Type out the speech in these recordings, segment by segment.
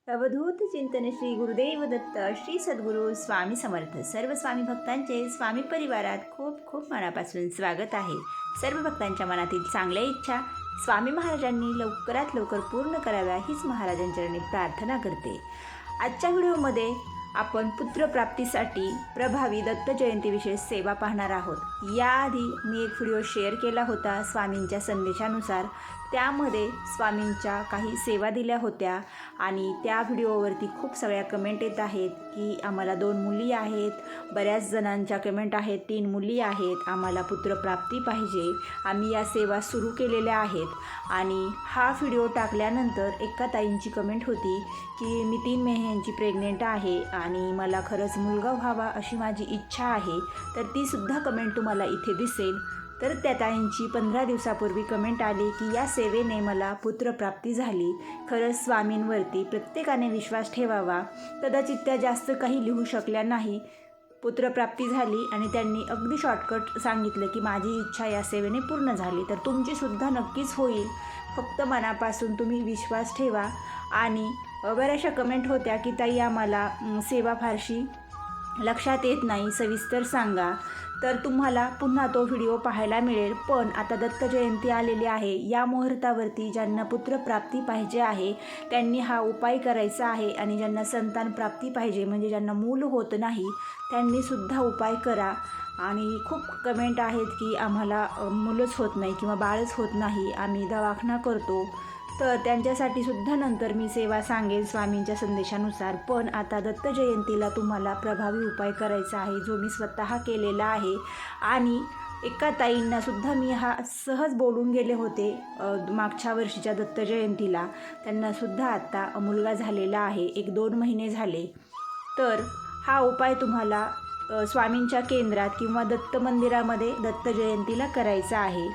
अवधूत चिंतन श्री गुरुदेव दत्त श्री सद्गुरू स्वामी समर्थ सर्व स्वामी भक्तांचे स्वामी परिवारात खूप खूप मनापासून स्वागत आहे। सर्व भक्तांच्या मनातील चांगल्या इच्छा स्वामी महाराजांनी लवकरात लवकर पूर्ण कराव्या हीच महाराजांचरणी प्रार्थना करते। आजच्या व्हिडिओमध्ये आपण पुत्रप्राप्तीसाठी प्रभावी दत्त जयंतीविषयी सेवा पाहणार आहोत। याआधी मी एक व्हिडिओ शेअर केला होता स्वामींच्या संदेशानुसार, त्यामध्ये स्वामींच्या काही सेवा दिल्या होत्या आणि त्या व्हिडिओवरती खूप सगळ्या कमेंट येत आहेत की आम्हाला 2 मुली आहेत, बऱ्याच जणांच्या कमेंट आहेत 3 मुली आहेत, आम्हाला पुत्रप्राप्ती पाहिजे, आम्ही या सेवा सुरू केलेल्या आहेत। आणि हा व्हिडिओ टाकल्यानंतर एका ताईंची कमेंट होती की मी 3 महिन्यांची प्रेग्नेंट आहे आणि मला खरंच मुलगा व्हावा अशी माझी इच्छा आहे, तर ती सुद्धा कमेंट तुम्हाला इथे दिसेल। तर त्या ताईंची 15 दिवसापूर्वी कमेंट आली की या सेवेने मला पुत्रप्राप्ती झाली। खरंच स्वामींवरती प्रत्येकाने विश्वास ठेवावा। कदाचित त्या जास्त काही लिहू शकल्या नाही, पुत्रप्राप्ती झाली आणि त्यांनी अगदी शॉर्टकट सांगितलं की माझी इच्छा या सेवेने पूर्ण झाली, तर तुमचीसुद्धा नक्कीच होईल। फक्त मनापासून तुम्ही विश्वास ठेवा। आणि बऱ्याचशा कमेंट होत्या की ताई आम्हाला सेवा फारशी लक्षात येत नाही, सविस्तर सांगा, तर तुम्हाला पुन्हा तो व्हिडिओ पाहायला मिळेल। पण आता दत्त जयंती आलेली आहे, या मुहूर्तावरती ज्यांना पुत्रप्राप्ती पाहिजे आहे त्यांनी हा उपाय करायचा आहे आणि ज्यांना संतान प्राप्ती पाहिजे म्हणजे ज्यांना मूल होत नाही त्यांनीसुद्धा उपाय करा। आणि खूप कमेंट आहेत की आम्हाला मुलंच होत नाही किंवा बाळच होत नाही, आम्ही दवाखाना करतो, तर त्यांच्यासाठी सुद्धा नंतर मी सेवा सांगेन स्वामींच्या संदेशानुसार। पण आता दत्त जयंतीला तुम्हाला प्रभावी उपाय करायचा आहे, जो मी स्वतः केलेला आहे। आणि एका ताईंना सुद्धा मी हा सहज बोलून गेले होते मागच्या वर्षीच्या दत्त जयंतीला, त्यांनासुद्धा आत्ता मुलगा झालेला आहे, 1-2 महिने झाले। तर हा उपाय तुम्हाला स्वामींच्या केंद्रात किंवा दत्त मंदिरामध्ये दत्त जयंतीला करायचा आहे।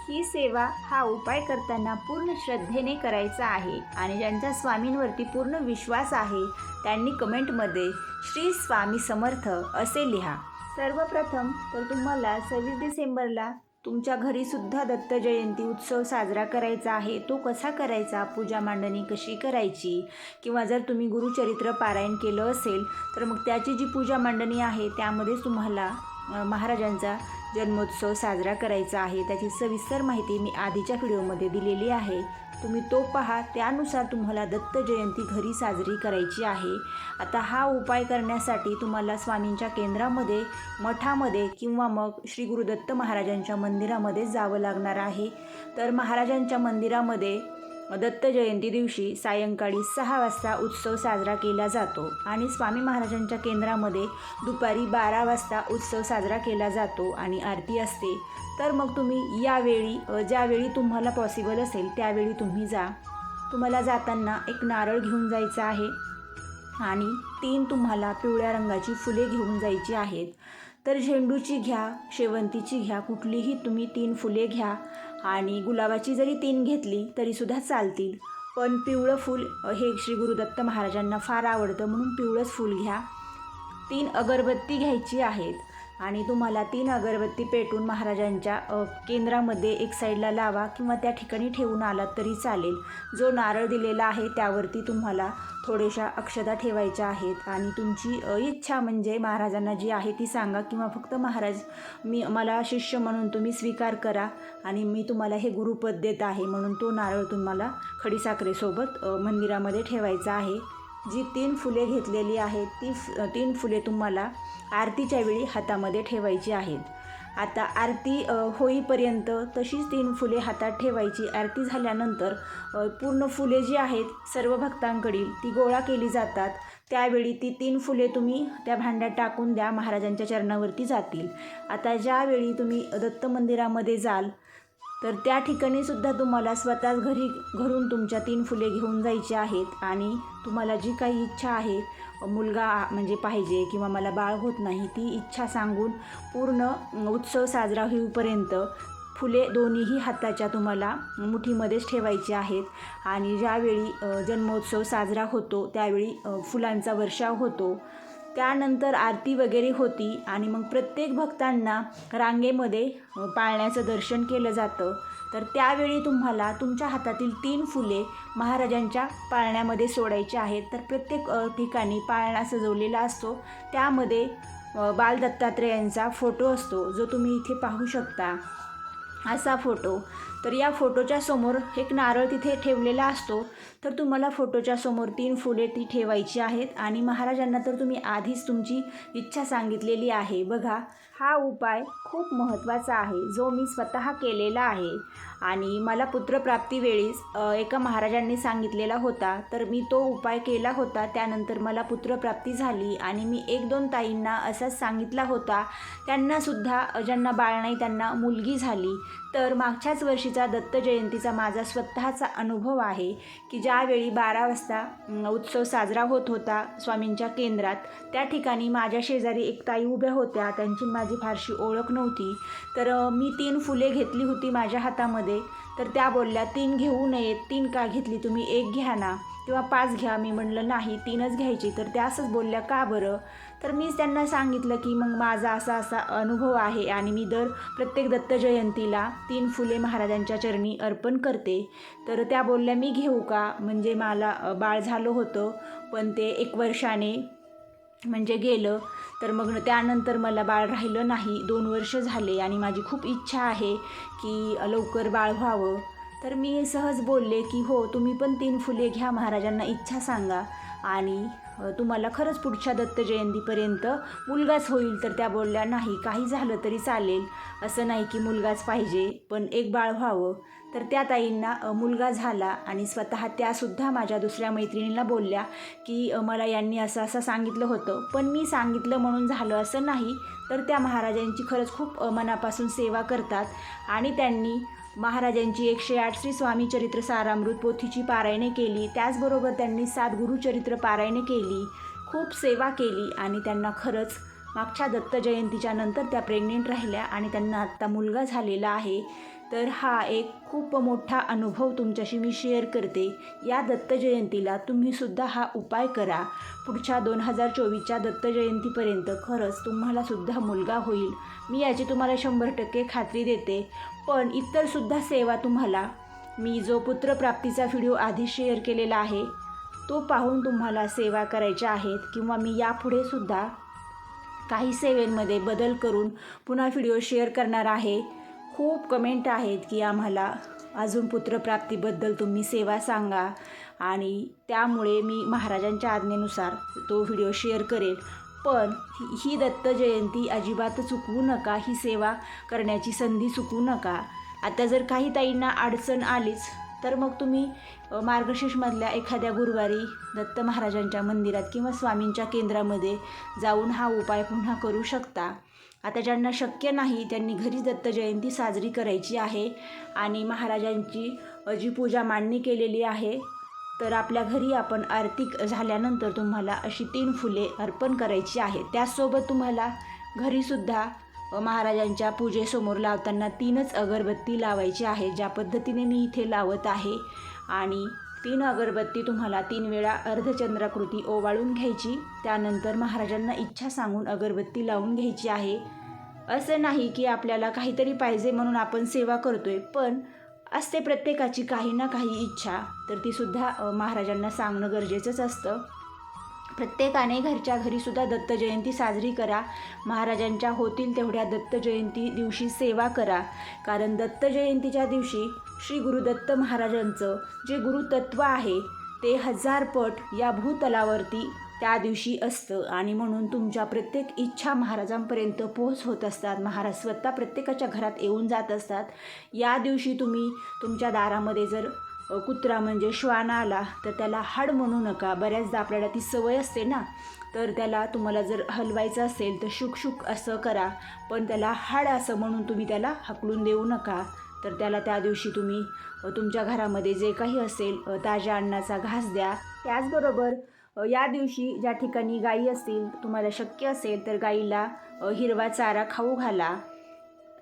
ही सेवा हा उपाय करताना पूर्ण श्रद्धेने करायचा आहे आणि ज्यांचा स्वामींवरती पूर्ण विश्वास आहे त्यांनी कमेंटमध्ये श्री स्वामी समर्थ असे लिहा। सर्वप्रथम तर तुम्हाला 26 डिसेंबरला तुमच्या घरीसुद्धा दत्त जयंती उत्सव साजरा करायचा आहे। तो कसा करायचा, पूजा मांडणी कशी करायची, किंवा जर तुम्ही गुरुचरित्र पारायण केलं असेल तर मग त्याची जी पूजा मांडणी आहे त्यामध्येच तुम्हाला महाराजांचा जन्मोत्सव साजरा करायचा आहे। त्याची सविस्तर माहिती मी आधीच्या व्हिडिओमध्ये दिलेली आहे, तुम्ही तो पहा। त्यानुसार तुम्हाला दत्त जयंती घरी साजरी करायची आहे। आता हा उपाय करण्यासाठी तुम्हाला स्वामींच्या केंद्रामध्ये, मठामध्ये किंवा मग श्री गुरुदत्त महाराजांच्या मंदिरामध्ये जावं लागणार आहे। तर महाराजांच्या मंदिरामध्ये दत्त जयंती दिवशी सायंकाळी 6 वाजता उत्सव साजरा केला जातो आणि स्वामी महाराजांच्या केंद्रामध्ये दुपारी 12 वाजता उत्सव साजरा केला जातो आणि आरती असते। तर मग तुम्ही यावेळी ज्यावेळी तुम्हाला पॉसिबल असेल त्यावेळी तुम्ही जा। तुम्हाला जाताना एक नारळ घेऊन जायचं आहे आणि 3 तुम्हाला पिवळ्या रंगाची फुले घेऊन जायची आहेत। तर झेंडूची घ्या, शेवंतीची घ्या, कुठलीही तुम्ही 3 फुले घ्या आणि गुलाबाची जरी 3 घेतली तरीसुद्धा चालतील, पण पिवळं फूल हे श्री गुरुदत्त महाराजांना फार आवडतं म्हणून पिवळंच फूल घ्या। 3 अगरबत्ती घ्यायची आहेत आणि तुम्हाला 3 अगरबत्ती पेटून महाराजांच्या केंद्रामध्ये एक साईडला लावा किंवा त्या ठिकाणी ठेवून आलात तरी चालेल। जो नारळ दिलेला आहे त्यावरती तुम्हाला थोड्याशा अक्षता ठेवायच्या आहेत आणि तुमची इच्छा म्हणजे महाराजांना जी आहे ती सांगा, किंवा फक्त महाराज मला शिष्य म्हणून तुम्ही स्वीकार करा आणि मी तुम्हाला हे गुरुपद देत आहे म्हणून तो नारळ तुम्हाला खडीसाखरेसोबत मंदिरामध्ये ठेवायचा आहे। जी 3 फुले घेतलेली आहेत ती 3 फुले तुम्हाला आरतीच्या वेळी हातामध्ये ठेवायची आहेत। आता आरती होईपर्यंत तशीच 3 फुले हातात ठेवायची। आरती झाल्यानंतर पूर्ण फुले जी आहेत सर्व भक्तांकडील ती गोळा केली जातात। त्यावेळी ती 3 फुले तुम्ही त्या भांड्यात टाकून द्या, महाराजांच्या चरणावरती जातील। आता ज्यावेळी तुम्ही दत्त मंदिरामध्ये जाल तर त्या ठिकाणीसुद्धा तुम्हाला स्वतःच घरून तुमच्या 3 फुले घेऊन जायची आहेत आणि तुम्हाला जी काही इच्छा आहे, मुलगा म्हणजे पाहिजे किंवा मला बाळ होत नाही, ती इच्छा सांगून पूर्ण उत्सव साजरा होईपर्यंत फुले दोन्हीही हाताच्या तुम्हाला मुठीमध्येच ठेवायची आहेत। आणि ज्यावेळी जन्मोत्सव साजरा होतो त्यावेळी फुलांचा वर्षाव होतो, त्यानंतर आरती वगैरे होती आणि मग प्रत्येक भक्तांना रांगेमध्ये पाळण्याचं दर्शन केलं जातं. तर त्यावेळी तुम्हाला तुमच्या हातातील 3 फुले महाराजांच्या पाळण्यामध्ये सोडायची आहेत. तर प्रत्येक ठिकाणी पाळणा सजवलेला असतो, त्यामध्ये बाल दत्तात्रेयांचा फोटो असतो, जो तुम्ही इथे पाहू शकता असा फोटो. तर या फोटोच्या समोर एक नारळ तिथे ठेवलेला असतो. तर तुम्हाला फोटोच्या समोर 3 फुले ती ठेवायची आहेत आणि महाराजांना तर तुम्ही आधीच तुमची इच्छा सांगितलेली आहे. बघा, हा उपाय खूप महत्त्वाचा आहे, जो मी स्वतः केलेला आहे आणि मला पुत्रप्राप्तीवेळीस एका महाराजांनी सांगितलेला होता. तर मी तो उपाय केला होता. त्यानंतर मला पुत्रप्राप्ती झाली आणि मी 1-2 ताईंना असाच सांगितला होता. त्यांनासुद्धा ज्यांना बाळ नाही त्यांना मुलगी झाली. तर मागच्याच वर्षीचा दत्त जयंतीचा माझा स्वतःचा अनुभव आहे की ज्यावेळी 12 वाजता उत्सव साजरा होत होता स्वामींच्या केंद्रात, त्या ठिकाणी माझ्या शेजारी एक ताई उभ्या होत्या. त्यांची माझी फारशी ओळख नव्हती. तर मी 3 फुले घेतली होती माझ्या हातामध्ये. तर त्या बोलल्या, 3 घेऊ नयेत, 3 का घेतली तुम्ही, 1 घ्या ना किंवा 5 घ्या. मी म्हणलं नाही, 3च घ्यायची. तर त्या असंच बोलल्या, का बरं? तर मीच त्यांना सांगितलं की मग माझा असा असा अनुभव आहे आणि मी प्रत्येक दत्त जयंतीला 3 फुले महाराजांच्या चरणी अर्पण करते. तर त्या बोलल्या, मी घेऊ का? म्हणजे मला बाळ झालं होतं, पण ते 1 वर्षाने म्हणजे गेलं. तर मग त्यानंतर मला बाळ राहिलं नाही. 2 वर्ष झाले आणि माझी खूप इच्छा आहे की लवकर बाळ व्हावं. तर मी सहज बोलले की हो, तुम्ही पण 3 फुले घ्या, महाराजांना इच्छा सांगा आणि तुम्हाला खरंच पुढच्या दत्त जयंतीपर्यंत मुलगाच होईल. तर त्या बोलल्या, नाही, काही झालं तरी चालेल, असं नाही की मुलगाच पाहिजे, पण 1 बाळ व्हावं. तर त्या ताईंना मुलगा झाला आणि स्वतः त्यासुद्धा माझ्या दुसऱ्या मैत्रिणीला बोलल्या की मला यांनी असं असं सांगितलं होतं, पण मी सांगितलं म्हणून झालं असं नाही. तर त्या महाराजांची खरंच खूप मनापासून सेवा करतात आणि त्यांनी महाराजांची 108 श्री स्वामी चरित्र सारामृत पोथीची पारायणे केली. त्याचबरोबर त्यांनी 7 गुरुचरित्र पारायणे केली, खूप सेवा केली आणि त्यांना खरंच मागच्या दत्त जयंतीच्या नंतर त्या प्रेग्नेंट राहिल्या आणि त्यांना आत्ता मुलगा झालेला आहे. तर हा एक खूप मोठा अनुभव तुमच्याशी मी शेअर करते. या दत्त जयंतीला तुम्हीसुद्धा हा उपाय करा. पुढच्या 2024च्या दत्त जयंतीपर्यंत खरंच तुम्हालासुद्धा मुलगा होईल, मी याची तुम्हाला 100% खात्री देते. पण इतरसुद्धा सेवा तुम्हाला, मी जो पुत्रप्राप्तीचा व्हिडिओ आधी शेअर केलेला आहे तो पाहून तुम्हाला सेवा करायच्या आहेत किंवा मी यापुढेसुद्धा काही सेवेमध्ये बदल करून पुन्हा व्हिडिओ शेअर करणार आहे. खूप कमेंट आहेत की आम्हाला अजून पुत्रप्राप्तीबद्दल तुम्ही सेवा सांगा आणि त्यामुळे मी महाराजांच्या आज्ञेनुसार तो व्हिडिओ शेअर करेल. पण ही दत्त जयंती अजिबात चुकवू नका, ही सेवा करण्याची संधी चुकवू नका. आता जर काही ताईंना अडचण आलीच तर मग तुम्ही मार्गशीर्षमधल्या एखाद्या गुरुवारी दत्त महाराजांच्या मंदिरात किंवा स्वामींच्या केंद्रामध्ये जाऊन हा उपाय पुन्हा करू शकता. आता ज्यांना शक्य नाही त्यांनी घरी दत्त जयंती साजरी करायची आहे आणि महाराजांची जी पूजा मांडणी केलेली आहे, तर आपल्या घरी आपण आरती झाल्यानंतर तुम्हाला अशी 3 फुले अर्पण करायची आहे. त्याचसोबत तुम्हाला घरीसुद्धा महाराजांच्या पूजेसमोर लावताना 3च अगरबत्ती लावायची आहे, ज्या पद्धतीने मी इथे लावत आहे. आणि 3 अगरबत्ती तुम्हाला 3 वेळा अर्धचंद्राकृती ओवाळून घ्यायची. त्यानंतर महाराजांना इच्छा सांगून अगरबत्ती लावून घ्यायची आहे. असं नाही की आपल्याला काहीतरी पाहिजे म्हणून आपण सेवा करतोय, पण असते प्रत्येकाची काही ना काही इच्छा, तर तीसुद्धा महाराजांना सांगणं गरजेचंच असतं. प्रत्येकाने घरच्या घरीसुद्धा दत्त जयंती साजरी करा. महाराजांच्या होतील तेवढ्या दत्त जयंती दिवशी सेवा करा, कारण दत्त जयंतीच्या दिवशी श्री गुरुदत्त महाराजांचं जे गुरुतत्व आहे ते 1000 पट या भूतलावरती त्या दिवशी असतं आणि म्हणून तुमच्या प्रत्येक इच्छा महाराजांपर्यंत पोहोच होत असतात. महाराज स्वतः प्रत्येकाच्या घरात येऊन जात असतात. या दिवशी तुम्ही तुमच्या दारामध्ये जर कुत्रा म्हणजे श्वान आला तर त्याला हाड म्हणू नका. बऱ्याचदा आपल्याला ती सवय असते ना, तर त्याला तुम्हाला जर हलवायचं असेल तर शुक शुक असं करा, पण त्याला हाड असं म्हणून तुम्ही त्याला हाकलून देऊ नका. तर त्याला त्या दिवशी तुम्ही तुमच्या घरामध्ये जे काही असेल ताज्या अन्नाचा घास द्या. त्याचबरोबर या दिवशी ज्या ठिकाणी गायी असतील, तुम्हाला शक्य असेल तर गाईला हिरवा चारा खाऊ घाला.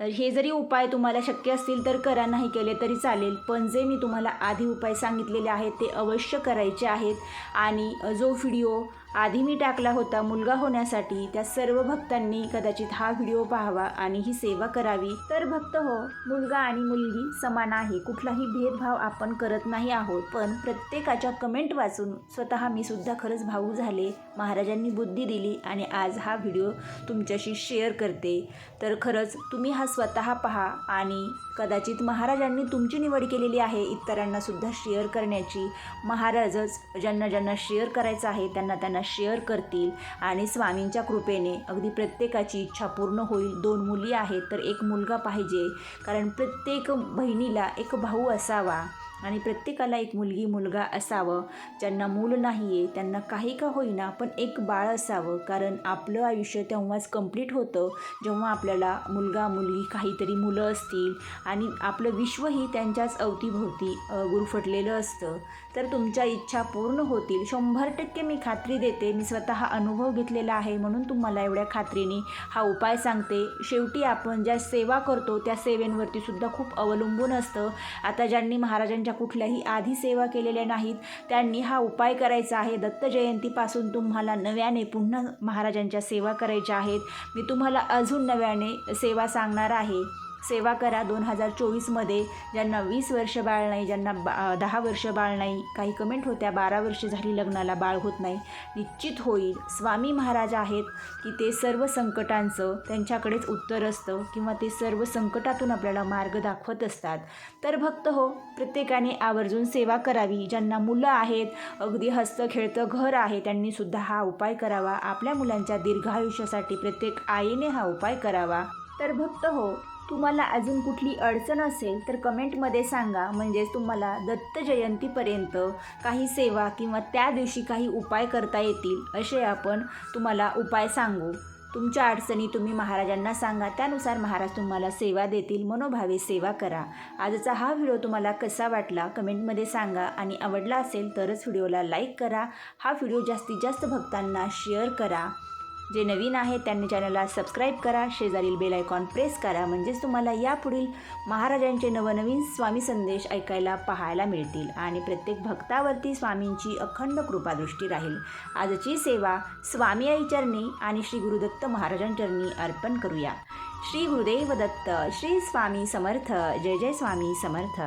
हे जरी उपाय तुम्हाला शक्य असतील तर करा, नाही केले तरी चालेल, पण जे मी तुम्हाला आधी उपाय सांगितलेले आहेत ते अवश्य करायचे आहेत. आणि जो व्हिडिओ आधी मी टाकला होता मुलगा होण्यासाठी, त्या सर्व भक्तांनी कदाचित हा व्हिडिओ पाहावा आणि ही सेवा करावी. तर भक्त हो, मुलगा आणि मुलगी समान आहे, कुठलाही भेदभाव आपण करत नाही आहोत. पण प्रत्येकाच्या कमेंट वाचून स्वतः मी सुद्धा खरंच भावूक झाले. महाराजांनी बुद्धी दिली आणि आज हा व्हिडिओ तुमच्याशी शेअर करते. तर खरंच तुम्ही हा स्वतः पहा आणि कदाचित महाराजांनी तुमची निवड केलेली आहे इतरांना सुद्धा शेअर करण्याची. महाराजच ज्यांना ज्यांना शेअर करायचं आहे त्यांना शेअर करतील आणि स्वामींच्या कृपेने अगदी प्रत्येकाची इच्छा पूर्ण होईल. 2 मुली आहेत तर 1 मुलगा पाहिजे, कारण प्रत्येक बहिणीला एक भाऊ असावा आणि प्रत्येकाला 1 मुलगी मुलगा असावं. ज्यांना मूल नाही आहे त्यांना काही का होईना पण एक बाळ असावं, कारण आपलं आयुष्य तेव्हाच कंप्लीट होतं जेव्हा आपल्याला मुलगा मुलगी काहीतरी मुलं असतील आणि आपलं विश्वही त्यांच्याच अवतीभोवती गुरफटलेलं असतं. तर तुमच्या इच्छा पूर्ण होतील 100% मी खात्री देते. मी स्वतः अनुभव घेतलेला आहे म्हणून तुम्हाला एवढ्या खात्रीने हा उपाय सांगते. शेवटी आपण ज्या सेवा करतो त्या सेवेंवरती सुद्धा खूप अवलंबून असतं. आता ज्यांनी महाराजांच्या कुठल्याही आधी सेवा केलेल्या नाहीत त्यांनी हा उपाय करायचा आहे. दत्त जयंतीपासून तुम्हाला नव्याने पुन्हा महाराजांच्या सेवा करायच्या आहेत. मी तुम्हाला अजून नव्याने सेवा सांगणार आहे. सेवा करा 2024मध्ये. ज्यांना 20 वर्ष बाळ नाही, ज्यांना 10 वर्ष बाळ नाही, काही कमेंट होत्या 12 वर्ष झाली लग्नाला बाळ होत नाही, निश्चित होईल. स्वामी महाराज आहेत की ते सर्व संकटांचं त्यांच्याकडेच उत्तर असतं किंवा ते सर्व संकटातून आपल्याला मार्ग दाखवत असतात. तर भक्त हो, प्रत्येकाने आवर्जून सेवा करावी. ज्यांना मुलं आहेत, अगदी हसतं खेळतं घर आहे, त्यांनी सुद्धा हा उपाय करावा. आपल्या मुलांच्या दीर्घायुष्यासाठी प्रत्येक आईने हा उपाय करावा. तर भक्त हो, तुम्हाला अजून कुठली अडचण असेल तर कमेंटमध्ये सांगा, म्हणजेच तुम्हाला दत्त जयंतीपर्यंत काही सेवा किंवा त्या दिवशी काही उपाय करता येतील असे आपण तुम्हाला उपाय सांगू. तुमच्या अडचणी तुम्ही महाराजांना सांगा, त्यानुसार महाराज तुम्हाला सेवा देतील. मनोभावे सेवा करा. आजचा हा व्हिडिओ तुम्हाला कसा वाटला कमेंटमध्ये सांगा आणि आवडला असेल तरच व्हिडिओला लाईक करा. हा व्हिडिओ जास्तीत जास्त भक्तांना शेअर करा. जे नवीन आहे त्यांनी चॅनलला सबस्क्राईब करा. शेजारील बेल आयकॉन प्रेस करा, म्हणजेच तुम्हाला यापुढील महाराजांचे नवनवीन स्वामी संदेश ऐकायला पाहायला मिळतील आणि प्रत्येक भक्तावरती स्वामींची अखंड कृपादृष्टी राहील. आजची सेवा स्वामी आई चरणी आणि श्री गुरुदत्त महाराजांचरणी अर्पण करूया. श्री गुरुदेव दत्त, श्री स्वामी समर्थ. जय जय स्वामी समर्थ.